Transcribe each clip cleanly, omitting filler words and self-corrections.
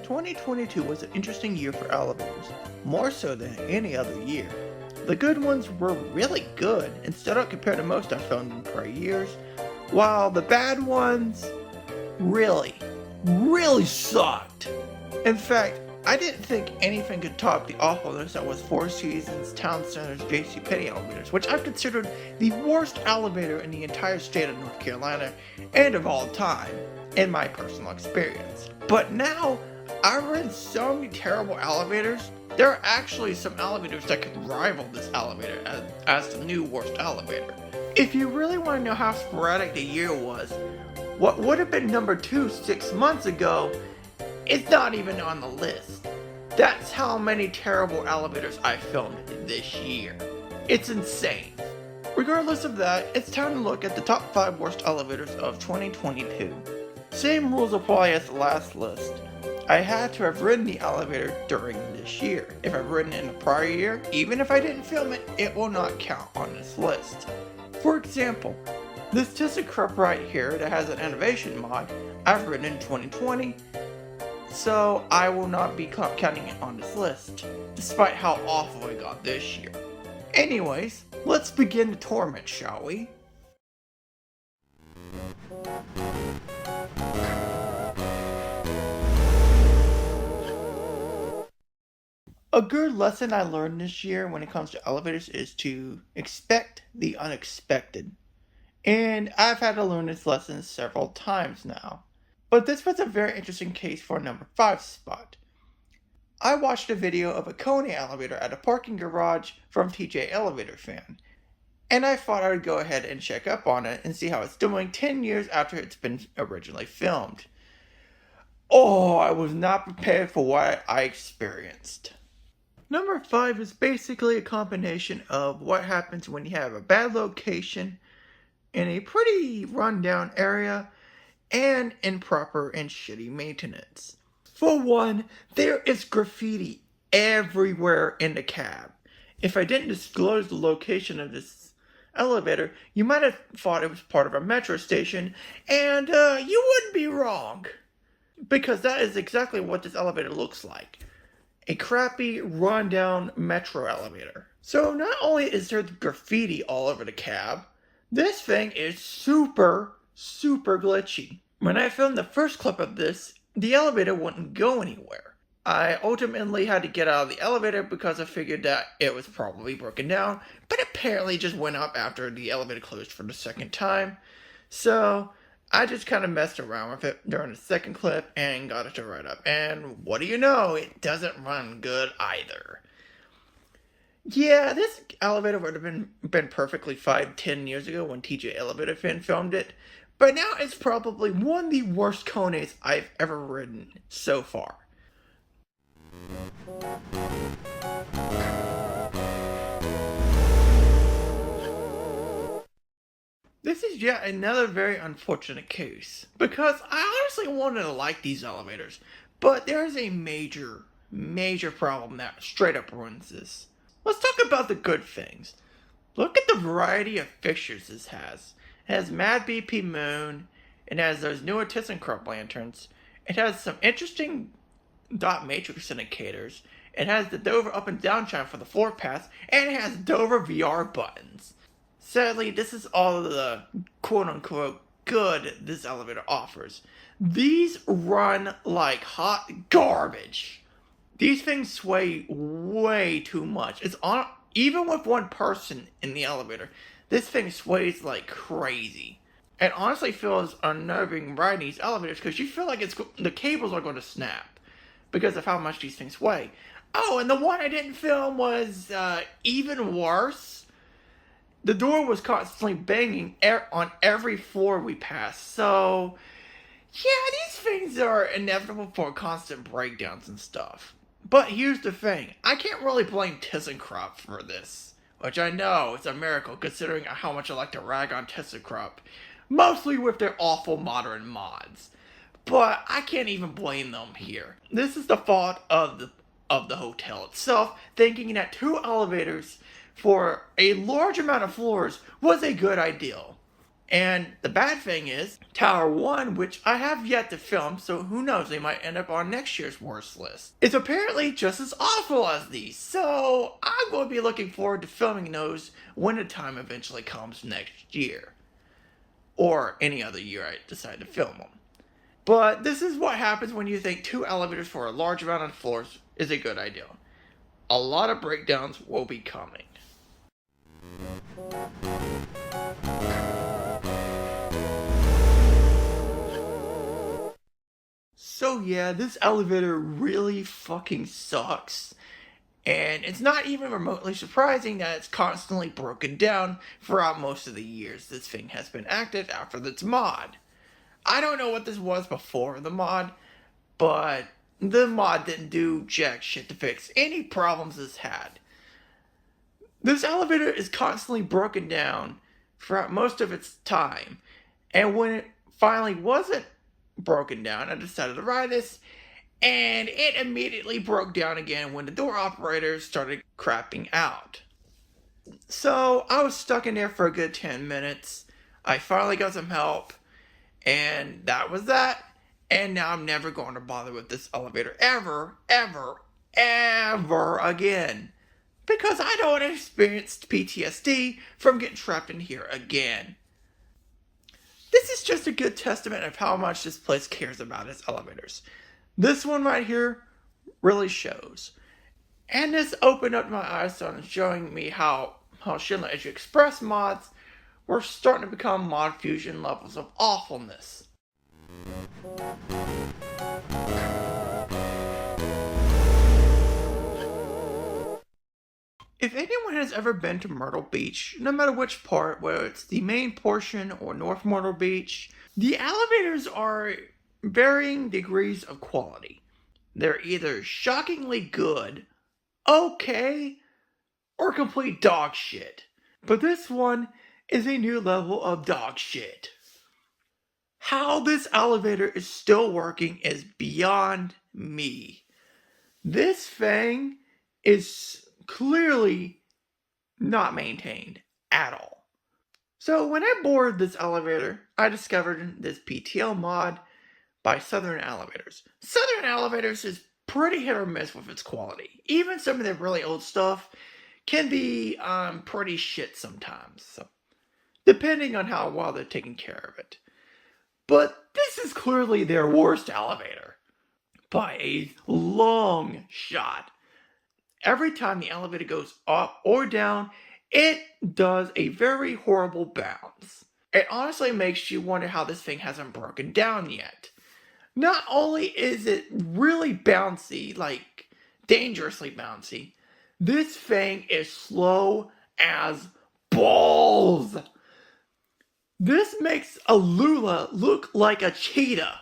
2022 was an interesting year for elevators, more so than any other year. The good ones were really good and stood out compared to most I've found in prior years, while the bad ones really sucked. In fact, I didn't think anything could top the awfulness that was Four Seasons Town Center's JCPenney elevators, which I've considered the worst elevator in the entire state of North Carolina and of all time, in my personal experience. But now, I've read so many terrible elevators, there are actually some elevators that could rival this elevator as the new worst elevator. If you really want to know how sporadic the year was, what would have been number 2 6 months ago is not even on the list. That's how many terrible elevators I filmed this year. It's insane. Regardless of that, it's time to look at the top 5 worst elevators of 2022. Same rules apply as the last list. I had to have ridden the elevator during this year. If I've ridden it in the prior year, even if I didn't film it, it will not count on this list. For example, this ThyssenKrupp right here that has an innovation mod, I've ridden in 2020, so I will not be counting it on this list, despite how awful I got this year. Anyways, let's begin the torment, shall we? A good lesson I learned this year when it comes to elevators is to expect the unexpected. And I've had to learn this lesson several times now. But this was a very interesting case for a number 5 spot. I watched a video of a Kone elevator at a parking garage from TJ Elevator Fan. And I thought I would go ahead and check up on it and see how it's doing 10 years after it's been originally filmed. Oh, I was not prepared for what I experienced. Number 5 is basically a combination of what happens when you have a bad location in a pretty rundown area and improper and shitty maintenance. For one, there is graffiti everywhere in the cab. If I didn't disclose the location of this elevator, you might have thought it was part of a metro station, and you wouldn't be wrong. Because that is exactly what this elevator looks like. A crappy, rundown metro elevator. So not only is there graffiti all over the cab, this thing is super glitchy. When I filmed the first clip of this, the elevator wouldn't go anywhere. I ultimately had to get out of the elevator because I figured that it was probably broken down, but apparently just went up after the elevator closed for the second time. So I just kind of messed around with it during the second clip and got it to right up. And what do you know, it doesn't run good either. Yeah, this elevator would have been perfectly 5-10 years ago when TJ Elevator Fan filmed it, but now it's probably one of the worst Kones I've ever ridden so far. This is yet another very unfortunate case, because I honestly wanted to like these elevators, but there's a major problem that straight up ruins this. Let's talk about the good things. Look at the variety of fixtures this has. It has Mad BP Moon, it has those newer ThyssenKrupp lanterns, it has some interesting dot matrix indicators, it has the Dover up and down chime for the floor paths, and it has Dover VR buttons. Sadly, this is all the quote-unquote good this elevator offers. These run like hot garbage. These things sway way too much. Even with one person in the elevator, this thing sways like crazy. It honestly feels unnerving riding these elevators because you feel like the cables are going to snap because of how much these things weigh. Oh, and the one I didn't film was even worse. The door was constantly banging on every floor we passed, so yeah, these things are inevitable for constant breakdowns and stuff. But here's the thing, I can't really blame ThyssenKrupp for this, which I know is a miracle considering how much I like to rag on ThyssenKrupp, mostly with their awful modern mods. But I can't even blame them here. This is the fault of the hotel itself, thinking that 2 elevators for a large amount of floors was a good idea. And the bad thing is, Tower 1, which I have yet to film, so who knows, they might end up on next year's worst list, is apparently just as awful as these. So I'm going to be looking forward to filming those when the time eventually comes next year. Or any other year I decide to film them. But this is what happens when you think 2 elevators for a large amount of floors is a good idea. A lot of breakdowns will be coming. So yeah, this elevator really fucking sucks. And it's not even remotely surprising that it's constantly broken down throughout most of the years this thing has been active after this mod. I don't know what this was before the mod, but the mod didn't do jack shit to fix any problems it's had. This elevator is constantly broken down throughout most of its time, and when it finally wasn't broken down, I decided to ride this, and it immediately broke down again when the door operators started crapping out. So I was stuck in there for a good 10 minutes. I finally got some help, and that was that. And now I'm never going to bother with this elevator ever again. Because I don't want to experience PTSD from getting trapped in here again. This is just a good testament of how much this place cares about its elevators. This one right here really shows. And this opened up my eyes on showing me how Schindler Edge Express mods were starting to become mod fusion levels of awfulness. If anyone has ever been to Myrtle Beach, no matter which part, whether it's the main portion or North Myrtle Beach, the elevators are varying degrees of quality. They're either shockingly good, okay, or complete dog shit. But this one is a new level of dog shit. How this elevator is still working is beyond me. This thing is clearly not maintained at all. So when I boarded this elevator, I discovered this PTL mod by Southern Elevators. Southern Elevators is pretty hit or miss with its quality. Even some of their really old stuff can be pretty shit sometimes, so, depending on how well they're taking care of it. But this is clearly their worst elevator, by a long shot. Every time the elevator goes up or down, it does a very horrible bounce. It honestly makes you wonder how this thing hasn't broken down yet. Not only is it really bouncy, like dangerously bouncy, this thing is slow as balls. This makes a Lula look like a cheetah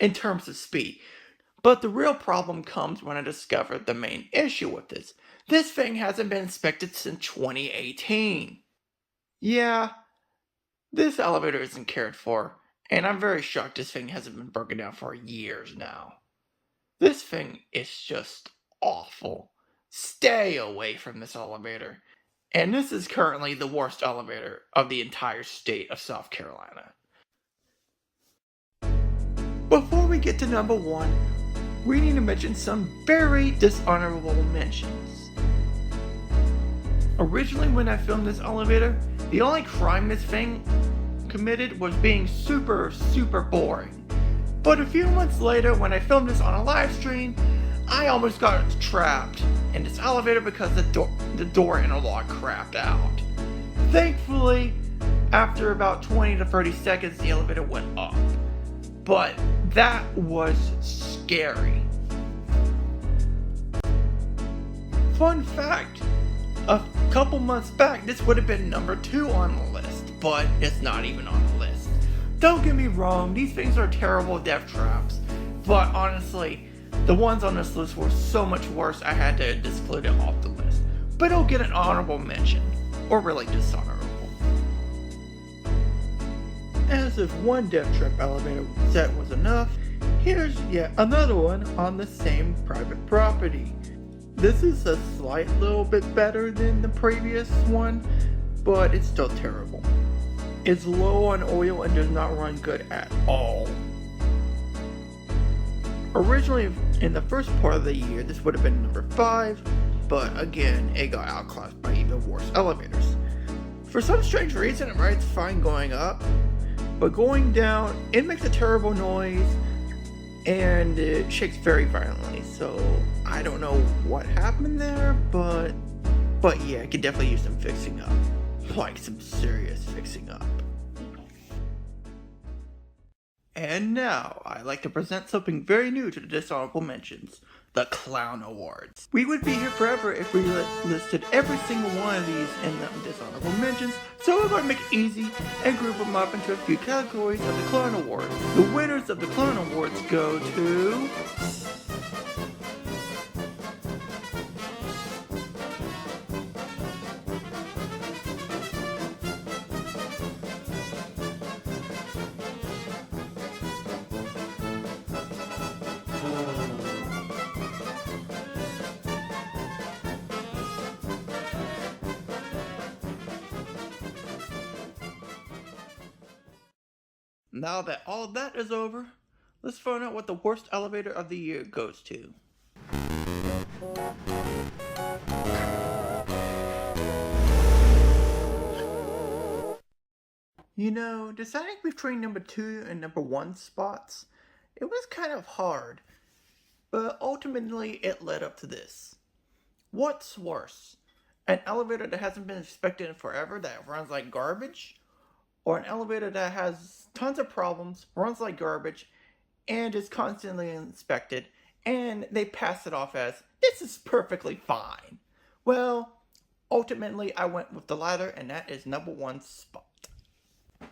in terms of speed. But the real problem comes when I discovered the main issue with this. This thing hasn't been inspected since 2018. Yeah, this elevator isn't cared for, and I'm very shocked this thing hasn't been broken down for years now. This thing is just awful. Stay away from this elevator. And this is currently the worst elevator of the entire state of South Carolina. Before we get to number 1, we need to mention some very dishonorable mentions. Originally when I filmed this elevator, the only crime this thing committed was being super boring. But a few months later when I filmed this on a live stream, I almost got trapped in this elevator because the door interlock crapped out. Thankfully, after about 20 to 30 seconds, the elevator went up. But that was scary. Fun fact, a couple months back, this would have been number 2 on the list, but it's not even on the list. Don't get me wrong, these things are terrible death traps, but honestly, the ones on this list were so much worse I had to exclude it off the list. But it'll get an honorable mention, or really dishonorable. As if one death trap elevator set was enough, here's yet another one on the same private property. This is a slight little bit better than the previous one, but it's still terrible. is low on oil and does not run good at all. Originally, in the first part of the year, this would have been number 5, but again, it got outclassed by even worse elevators. For some strange reason, it rides fine going up, but going down, it makes a terrible noise, and it shakes very violently, so I don't know what happened there, but yeah, it could definitely use some fixing up. Like some serious fixing up. And now, I'd like to present something very new to the Dishonorable Mentions, the Clown Awards. We would be here forever if we listed every single one of these in the Dishonorable Mentions, so we're going to make it easy and group them up into a few categories of the Clown Awards. The winners of the Clown Awards go to... Now that all that is over, let's find out what the worst elevator of the year goes to. You know, deciding between number 2 and number 1 spots, it was kind of hard, but ultimately it led up to this. What's worse? An elevator that hasn't been inspected in forever that runs like garbage? Or an elevator that has tons of problems, runs like garbage, and is constantly inspected, and they pass it off as, this is perfectly fine. Well, ultimately I went with the latter, and that is number 1 spot.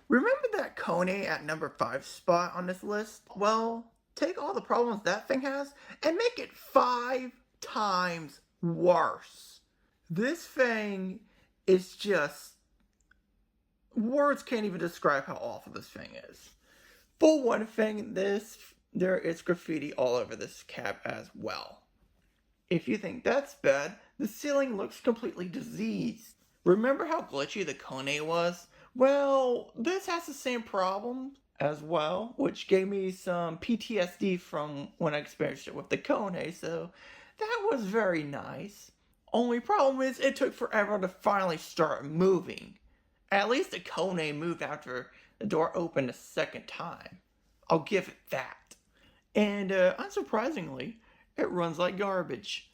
Remember that Kone at number 5 spot on this list? Well, take all the problems that thing has, and make it 5 times worse. This thing is just... words can't even describe how awful this thing is. For one thing, there is graffiti all over this cab as well. If you think that's bad, the ceiling looks completely diseased. Remember how glitchy the Kone was? Well, this has the same problem as well, which gave me some PTSD from when I experienced it with the Kone, so that was very nice. Only problem is it took forever to finally start moving. At least the Kone moved after the door opened a second time. I'll give it that. And unsurprisingly, it runs like garbage.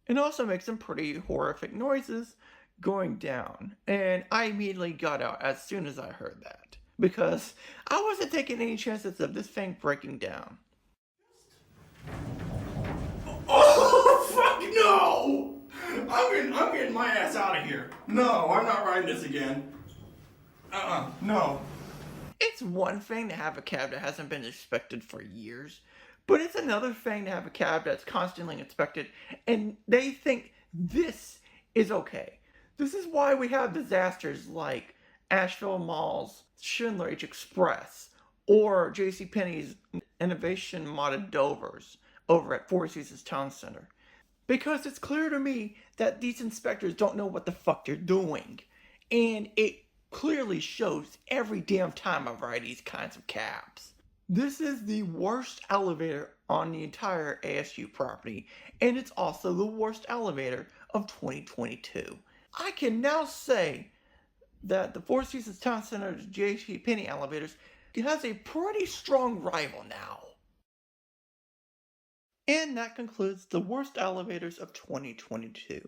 It also makes some pretty horrific noises going down. And I immediately got out as soon as I heard that, because I wasn't taking any chances of this thing breaking down. Oh, fuck no! I'm getting my ass out of here. No, I'm not riding this again. No. It's one thing to have a cab that hasn't been inspected for years, but it's another thing to have a cab that's constantly inspected and they think this is okay. This is why we have disasters like Asheville Mall's Schindler H Express or JCPenney's Innovation Modded Dovers over at Four Seasons Town Center. Because it's clear to me that these inspectors don't know what the fuck they're doing. And it clearly shows every damn time I ride these kinds of cabs. This is the worst elevator on the entire ASU property, and it's also the worst elevator of 2022. I can now say that the Four Seasons Town Center's JCPenney elevators has a pretty strong rival now. And that concludes the worst elevators of 2022.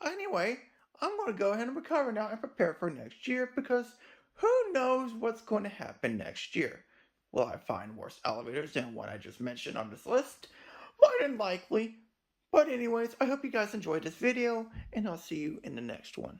Anyway, I'm going to go ahead and recover now and prepare for next year, because who knows what's going to happen next year. Will I find worse elevators than what I just mentioned on this list? More than likely. But anyways, I hope you guys enjoyed this video, and I'll see you in the next one.